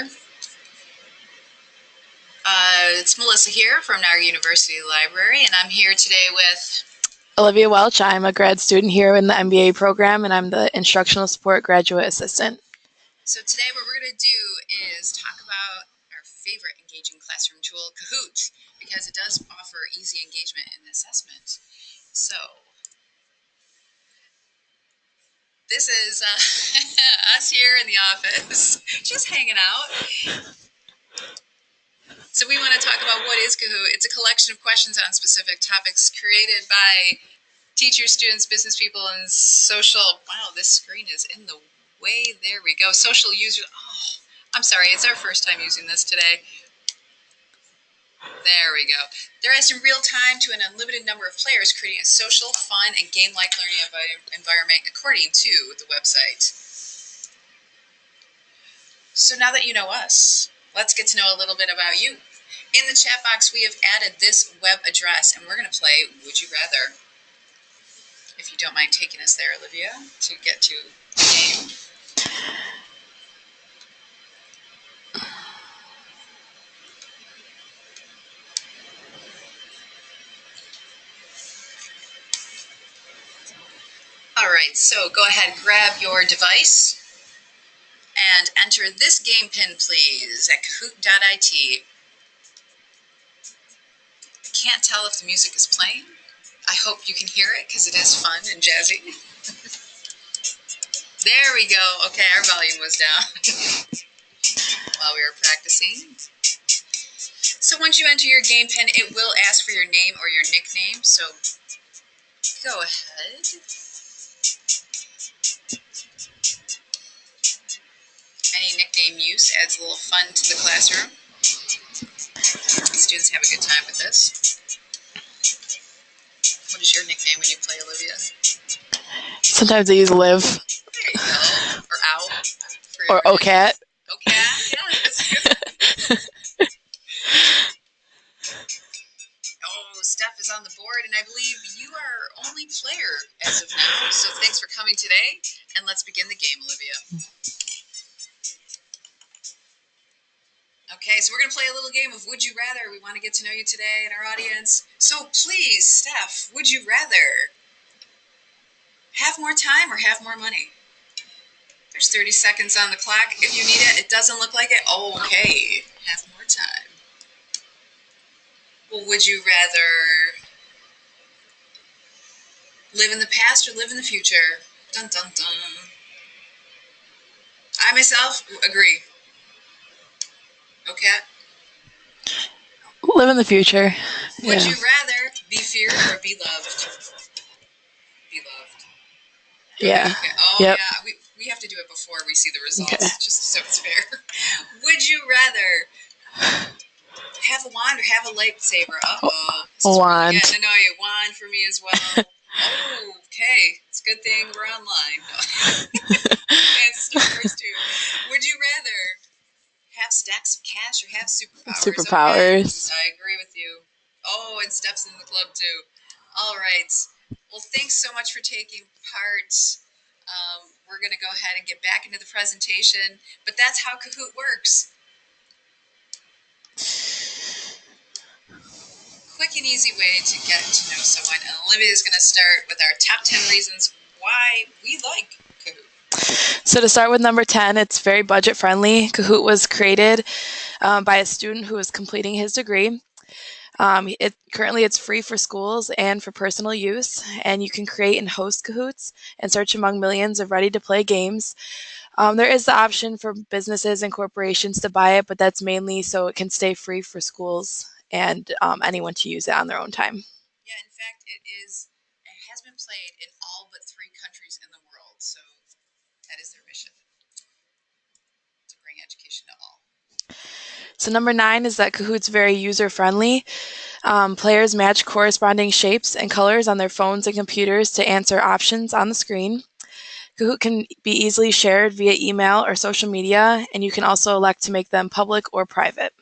there. It's Melissa here from our University Library, and I'm here today with Olivia Welch. I'm a grad student here in the MBA program, and I'm the Instructional Support Graduate Assistant. So today what we're going to do is talk about our favorite engaging classroom tool, Kahoot, because it does offer easy engagement in assessment. So this is us here in the office, just hanging out. So we want to talk about what is Kahoot. It's a collection of questions on specific topics created by teachers, students, business people, and social. Wow, this screen is in the way. There we go. Social users. Oh, I'm sorry. It's our first time using this today. There we go. They're asked in real time to an unlimited number of players, creating a social, fun, and game-like learning environment according to the website. So now that you know us, let's get to know a little bit about you. In the chat box, we have added this web address, and we're going to play Would You Rather. If you don't mind taking us there, Olivia, to get to the game. All right, so go ahead, grab your device, and enter this game pin, please, at kahoot.it. I can't tell if the music is playing. I hope you can hear it, because it is fun and jazzy. There we go. Okay, our volume was down while we were practicing. So once you enter your game pin, it will ask for your name or your nickname, so go ahead. Any nickname use adds a little fun to the classroom. Students have a good time with this. What is your nickname when you play, Olivia? Sometimes I use Liv. There you go. Or Owl. Or OCAT. OCAT? Yeah, that's good. Oh, Steph is on the board, and I believe you are our only player as of now. So thanks for coming today, and let's begin the game, Olivia. Okay, so we're going to play a little game of Would You Rather. We want to get to know you today and our audience. So please, Steph, would you rather have more time or have more money? There's 30 seconds on the clock. If you need it, it doesn't look like it. Okay, have more time. Well, would you rather live in the past or live in the future? Dun, dun, dun. I myself agree. Okay. Live in the future. Would you rather be feared or be loved? Be loved. Yeah. Okay. Oh, yep. Yeah. We have to do it before we see the results, Okay. just so it's fair. Would you rather have a wand or have a lightsaber? Uh-oh. A wand. Yeah, no, a wand for me as well. Oh, okay. It's a good thing we're online. And Star Wars too. Would you rather have stacks of cash or have superpowers? Superpowers. Okay. I agree with you. Oh, and Steph's in the club too. All right. Well, thanks so much for taking part. We're going to go ahead and get back into the presentation, but that's how Kahoot works. Quick and easy way to get to know someone, and Olivia is going to start with our top 10 reasons why we like Kahoot. So to start with number 10, it's very budget friendly. Kahoot was created by a student who was completing his degree. Currently it's free for schools and for personal use, and you can create and host Kahoots and search among millions of ready-to-play games. There is the option for businesses and corporations to buy it, but that's mainly so it can stay free for schools and anyone to use it on their own time. Yeah, in fact, it has been played in all but 3 countries in the world, so that is their mission, to bring education to all. So number 9 is that Kahoot's very user-friendly. Players match corresponding shapes and colors on their phones and computers to answer options on the screen. Kahoot can be easily shared via email or social media, and you can also elect to make them public or private.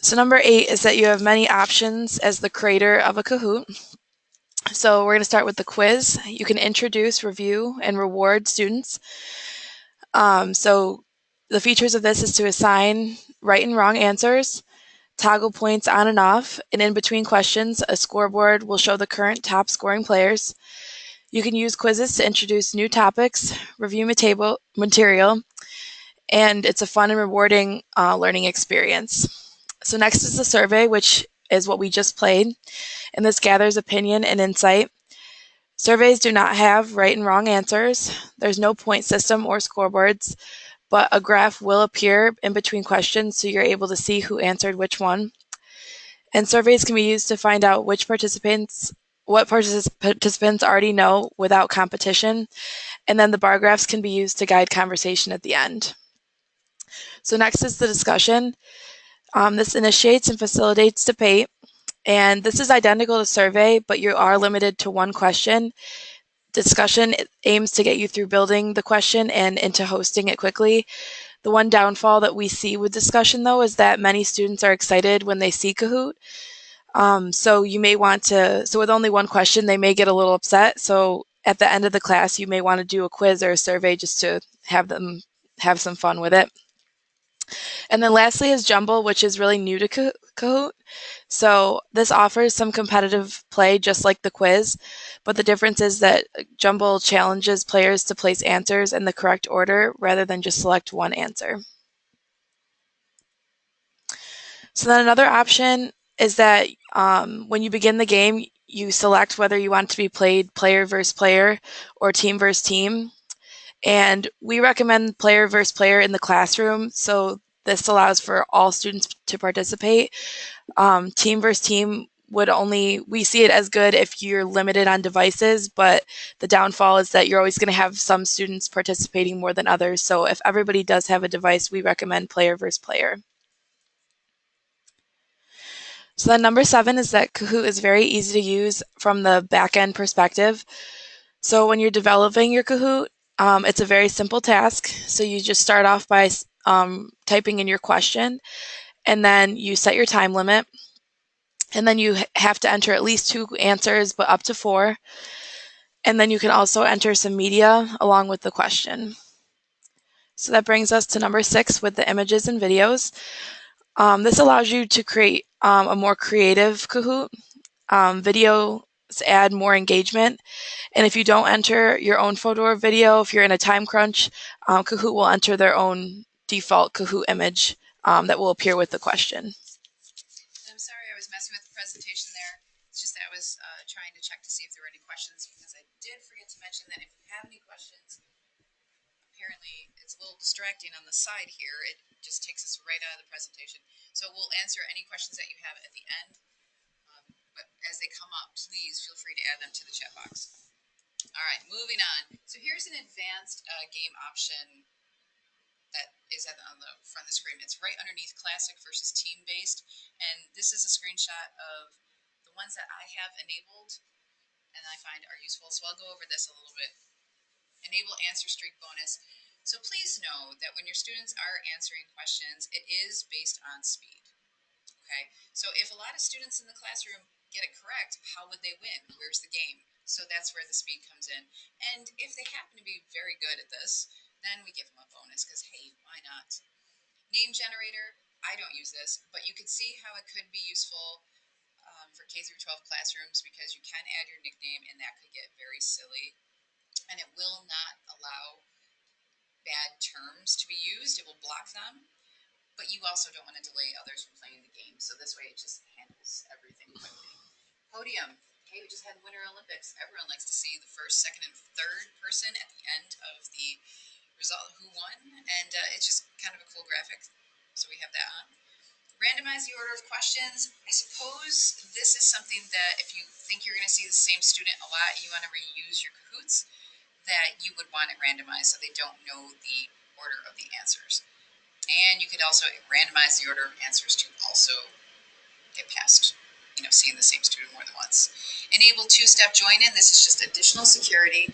So number 8 is that you have many options as the creator of a Kahoot. So we're going to start with the quiz. You can introduce, review, and reward students. So the features of this is to assign right and wrong answers, toggle points on and off, and in between questions, a scoreboard will show the current top scoring players. You can use quizzes to introduce new topics, review material, and it's a fun and rewarding learning experience. So next is the survey, which is what we just played, and this gathers opinion and insight. Surveys do not have right and wrong answers. There's no point system or scoreboards, but a graph will appear in between questions so you're able to see who answered which one. And surveys can be used to find out what participants already know without competition, and then the bar graphs can be used to guide conversation at the end. So next is the discussion. This initiates and facilitates debate, and this is identical to survey, but you are limited to one question. Discussion aims to get you through building the question and into hosting it quickly. The one downfall that we see with discussion, though, is that many students are excited when they see Kahoot. So you may want to, so with only one question, they may get a little upset. So at the end of the class, you may want to do a quiz or a survey just to have them have some fun with it. And then lastly is Jumble, which is really new to Kahoot. So this offers some competitive play just like the quiz, but the difference is that Jumble challenges players to place answers in the correct order rather than just select one answer. So then another option is that when you begin the game, you select whether you want to be played player versus player or team versus team. And we recommend player versus player in the classroom. So this allows for all students to participate. Team versus team we see it as good if you're limited on devices, but the downfall is that you're always going to have some students participating more than others. So if everybody does have a device, we recommend player versus player. So then number 7 is that Kahoot is very easy to use from the backend perspective. So when you're developing your Kahoot, it's a very simple task. So you just start off by typing in your question, and then you set your time limit. And then you have to enter at least 2 answers, but up to 4. And then you can also enter some media along with the question. So that brings us to number 6 with the images and videos. This allows you to create a more creative Kahoot. Videos add more engagement. And if you don't enter your own photo or video, if you're in a time crunch, Kahoot will enter their own default Kahoot image that will appear with the question. I'm sorry I was messing with the presentation there. It's just that I was trying to check to see if there were any questions, because I did forget to mention that if you have any questions, apparently it's a little distracting on the side here. It just takes us right out of the presentation. So we'll answer any questions that you have at the end. But as they come up, please feel free to add them to the chat box. All right, moving on. So here's an advanced game option that is on the front of the screen. It's right underneath classic versus team-based, and this is a screenshot of the ones that I have enabled and I find are useful. So I'll go over this a little bit. Enable answer streak bonus. So please know that when your students are answering questions, it is based on speed. Okay, so if a lot of students in the classroom get it correct, how would they win? Where's the game? So that's where the speed comes in. And if they happen to be very good at this, then we give them a bonus, because hey, why not? Name generator, I don't use this, but you can see how it could be useful for K through 12 classrooms, because you can add your nickname and that could get very silly. And it will not allow bad terms to be used. It will block them. But you also don't want to delay others from playing the game. So this way it just handles everything quickly. Podium. Hey, we just had Winter Olympics. Everyone likes to see the first, second, and third person at the end of the result who won. And it's just kind of a cool graphic. So we have that on. Randomize the order of questions. I suppose this is something that if you think you're going to see the same student a lot, you want to reuse your Kahoots, that you would want it randomized so they don't know the order of the answers. And you could also randomize the order of answers to also get past, seeing the same student more than once. Enable two-step join-in. This is just additional security.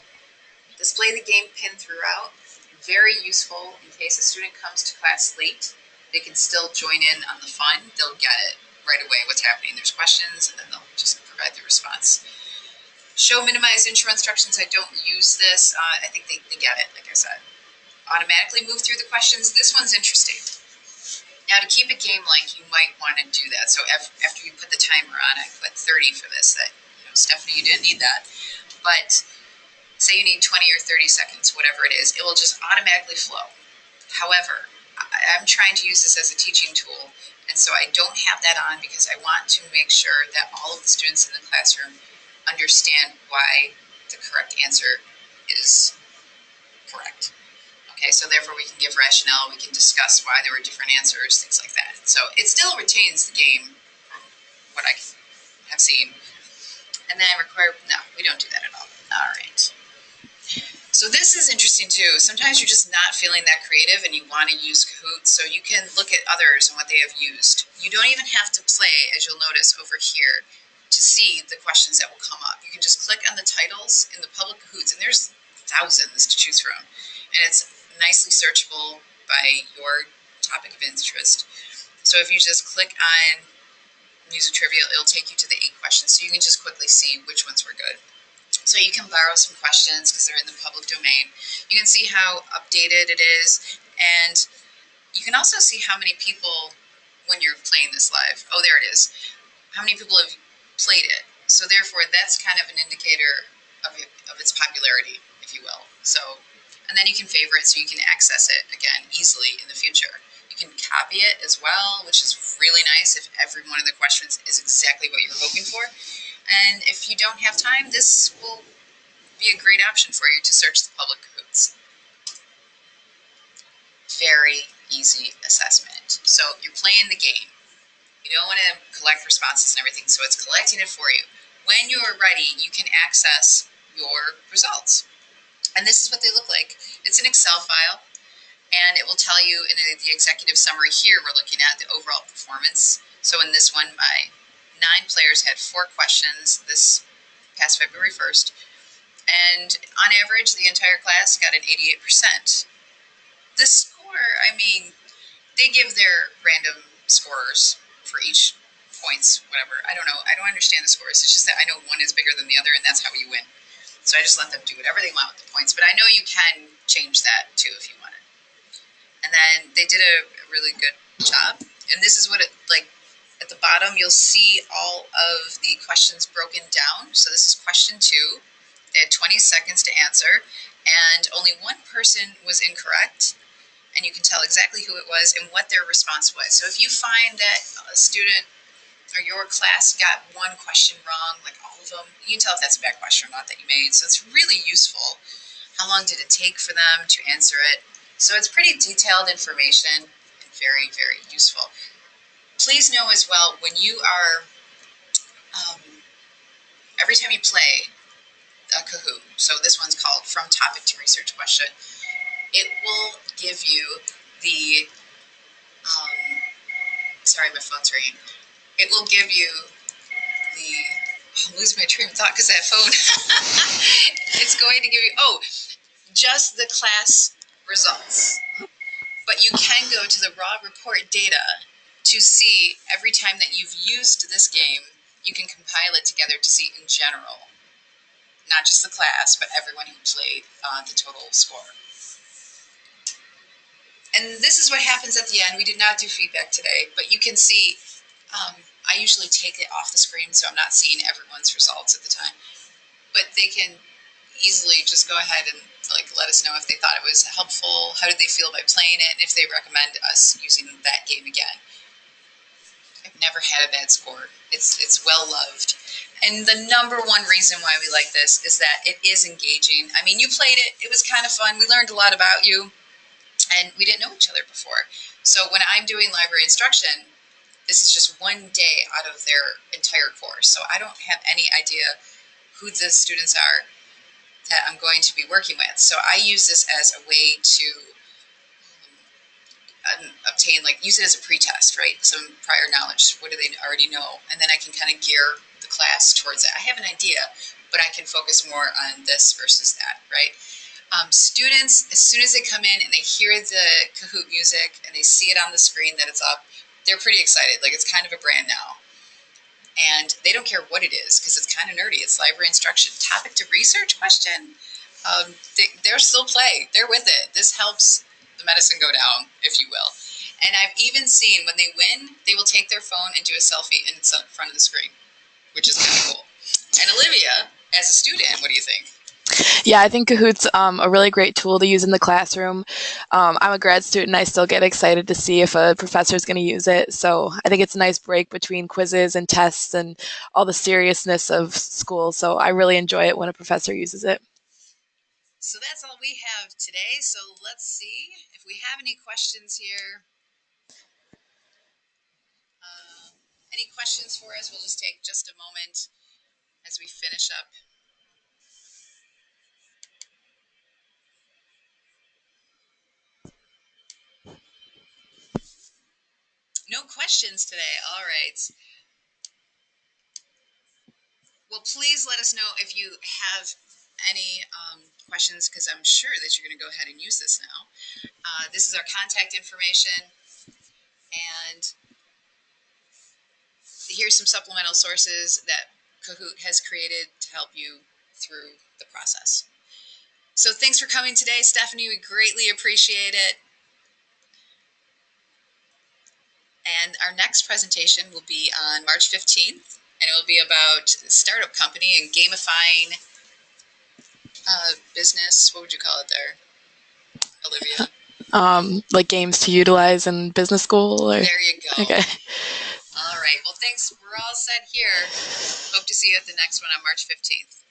Display the game pin throughout. Very useful in case a student comes to class late. They can still join in on the fun. They'll get it right away what's happening. There's questions, and then they'll just provide the response. Show minimize intro instructions. I don't use this. I think they get it, like I said. automatically move through the questions. This one's interesting. Now, to keep it game-like, you might want to do that. So after you put the timer on, I put 30 for this. That, Stephanie, you didn't need that. But say you need 20 or 30 seconds, whatever it is, it will just automatically flow. However, I'm trying to use this as a teaching tool, and so I don't have that on because I want to make sure that all of the students in the classroom understand why the correct answer is correct. Okay, so therefore we can give rationale, we can discuss why there were different answers, things like that. So it still retains the game from what I have seen. And then no, we don't do that at all. All right. So this is interesting too. Sometimes you're just not feeling that creative and you want to use Kahoot, so you can look at others and what they have used. You don't even have to play, as you'll notice over here, to see the questions that will come up. You can just click on the titles in the public Kahoots, and there's thousands to choose from. And it's nicely searchable by your topic of interest. So if you just click on music trivia, it'll take you to the 8 questions, so you can just quickly see which ones were good. So you can borrow some questions because they're in the public domain. You can see how updated it is, and you can also see how many people, when you're playing this live, oh, there it is, how many people have played it. So therefore, that's kind of an indicator of its popularity, if you will. So, and then you can favorite so you can access it again easily in the future. You can copy it as well, which is really nice if every one of the questions is exactly what you're hoping for. And if you don't have time, this will be a great option for you to search the public Kahoots. Very easy assessment. So you're playing the game. You don't want to collect responses and everything, so it's collecting it for you. When you're ready, you can access your results. And this is what they look like. It's an Excel file, and it will tell you in the executive summary here, we're looking at the overall performance. So in this one, my 9 players had 4 questions this past February 1st, and on average, the entire class got an 88%. The score, I mean, they give their random scores for each points, whatever. I don't know. I don't understand the scores. It's just that I know one is bigger than the other, and that's how you win. So I just let them do whatever they want with the points, but I know you can change that too if you want it. And then they did a really good job. And this is what it, like, at the bottom, you'll see all of the questions broken down. So this is question 2. They had 20 seconds to answer, and only one person was incorrect. And you can tell exactly who it was and what their response was. So if you find that a student or your class got one question wrong, like all of them, you can tell if that's a bad question or not that you made. So it's really useful. How long did it take for them to answer it? So it's pretty detailed information and very, very useful. Please know as well, when you are, every time you play a Kahoot, so this one's called From Topic to Research Question, it will give you the, sorry, my phone's ringing. It will give you I'm losing my train of thought because that phone. It's going to give you, just the class results. But you can go to the raw report data to see every time that you've used this game, you can compile it together to see in general, not just the class, but everyone who played the total score. And this is what happens at the end. We did not do feedback today, but you can see, I usually take it off the screen so I'm not seeing everyone's results at the time. But they can easily just go ahead and let us know if they thought it was helpful, how did they feel by playing it, and if they recommend us using that game again. I've never had a bad score. It's well loved. And the number one reason why we like this is that it is engaging. I mean, you played it. It was kind of fun. We learned a lot about you. And we didn't know each other before. So when I'm doing library instruction, this is just one day out of their entire course. So I don't have any idea who the students are that I'm going to be working with. So I use this as a way to obtain, use it as a pretest, right? Some prior knowledge. What do they already know? And then I can kind of gear the class towards it. I have an idea, but I can focus more on this versus that, right? Students, as soon as they come in and they hear the Kahoot music and they see it on the screen that it's up, they're pretty excited. It's kind of a brand now. And they don't care what it is because it's kind of nerdy. It's library instruction. Topic to research question. They're they're still play. They're with it. This helps the medicine go down, if you will. And I've even seen when they win, they will take their phone and do a selfie in front of the screen, which is kind of cool. And Olivia, as a student, what do you think? Yeah, I think Kahoot's a really great tool to use in the classroom. I'm a grad student. I still get excited to see if a professor is going to use it. So I think it's a nice break between quizzes and tests and all the seriousness of school. So I really enjoy it when a professor uses it. So that's all we have today. So let's see if we have any questions here. Any questions for us? We'll just take just a moment as we finish up. No questions today. All right. Well, please let us know if you have any questions, because I'm sure that you're going to go ahead and use this now. This is our contact information, and here's some supplemental sources that Kahoot has created to help you through the process. So thanks for coming today, Stephanie. We greatly appreciate it. And our next presentation will be on March 15th, and it will be about startup company and gamifying business. What would you call it there, Olivia? Like games to utilize in business school? Or? There you go. Okay. All right. Well, thanks. We're all set here. Hope to see you at the next one on March 15th.